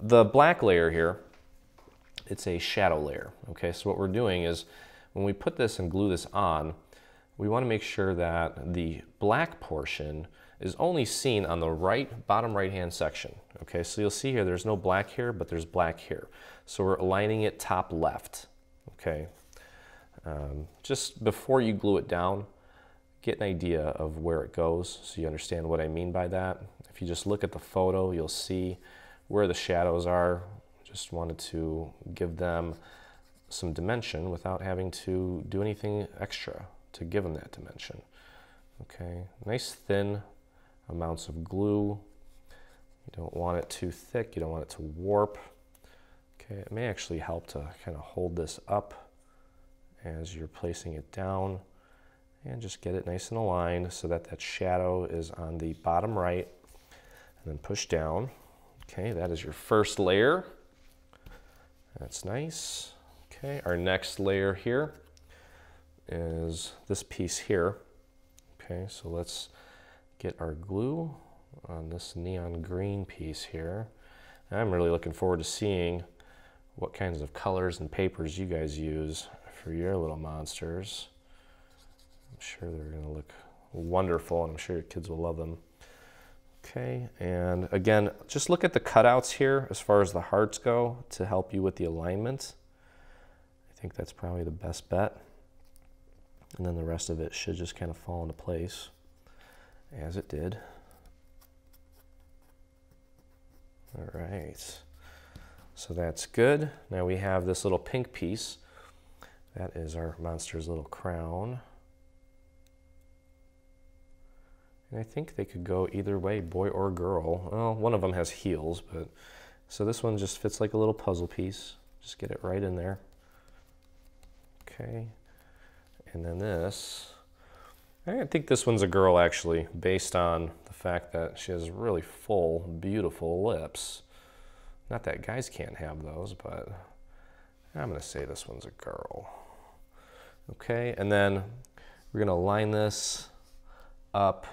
The black layer here, it's a shadow layer. Okay, so what we're doing is when we put this and glue this on, we want to make sure that the black portion is only seen on the bottom right hand section. Okay, so you'll see here there's no black here, but there's black here. So we're aligning it top left. Okay, just before you glue it down, get an idea of where it goes so you understand what I mean by that. If you just look at the photo, you'll see where the shadows are. Just wanted to give them some dimension without having to do anything extra to give them that dimension. Okay, nice thin amounts of glue. You don't want it too thick, you don't want it to warp. Okay, it may actually help to kind of hold this up as you're placing it down and just get it nice and aligned so that that shadow is on the bottom right, and then push down. Okay, that is your first layer. That's nice. Okay, our next layer here is this piece here. Okay, so let's get our glue on this neon green piece here. And I'm really looking forward to seeing what kinds of colors and papers you guys use for your little monsters. I'm sure they're going to look wonderful, and I'm sure your kids will love them. Okay, and again, just look at the cutouts here as far as the hearts go to help you with the alignment. I think that's probably the best bet. And then the rest of it should just kind of fall into place as it did. All right, so that's good. Now we have this little pink piece. That is our monster's little crown. And I think they could go either way, boy or girl. Well, one of them has heels, but so this one just fits like a little puzzle piece. Just get it right in there. Okay, and then this, I think this one's a girl actually, based on the fact that she has really full, beautiful lips. Not that guys can't have those, but I'm gonna say this one's a girl. Okay, and then we're gonna line this up.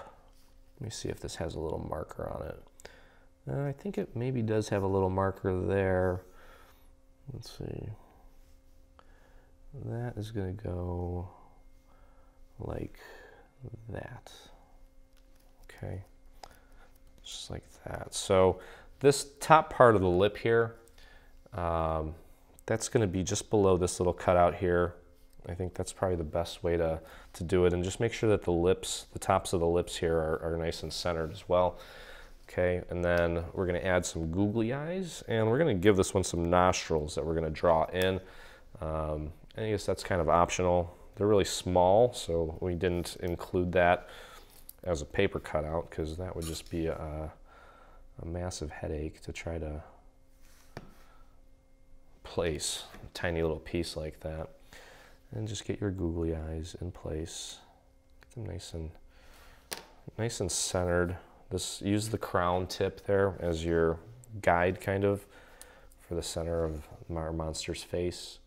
Let me see if this has a little marker on it. I think it maybe does have a little marker there. Let's see. That is going to go like that. Okay, just like that. So this top part of the lip here, that's going to be just below this little cutout here. I think that's probably the best way to do it, and just make sure that the lips, the tops of the lips here are nice and centered as well. Okay, and then we're going to add some googly eyes, and we're going to give this one some nostrils that we're going to draw in. I guess that's kind of optional. They're really small, so we didn't include that as a paper cutout because that would just be a massive headache to try to place a tiny little piece like that. And just get your googly eyes in place. Get them nice and centered. Use the crown tip there as your guide kind of for the center of our monster's face.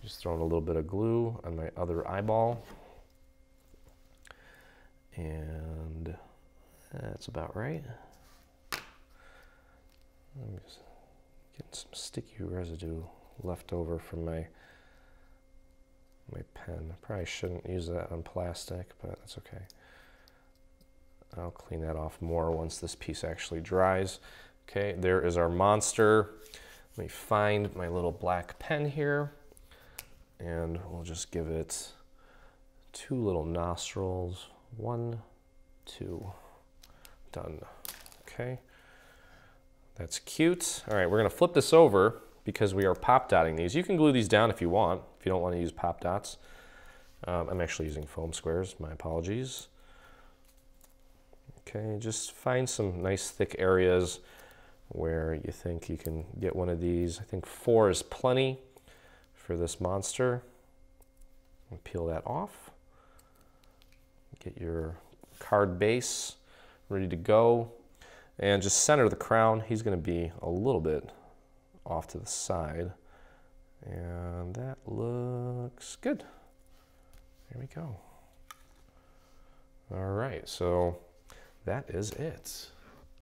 Just throwing a little bit of glue on my other eyeball. And that's about right. I'm just getting some sticky residue left over from my pen. I probably shouldn't use that on plastic, but that's okay. I'll clean that off more once this piece actually dries. Okay, there is our monster. Let me find my little black pen here, and we'll just give it 2 little nostrils. 1, 2. Done. Okay, that's cute. All right, we're gonna flip this over because we are pop dotting these. You can glue these down if you want, if you don't want to use pop dots. I'm actually using foam squares, my apologies. Okay, just find some nice thick areas where you think you can get one of these. I think 4 is plenty for this monster. And peel that off. Get your card base ready to go. And just center the crown. He's going to be a little bit off to the side. And that looks good. There we go. All right, so that is it.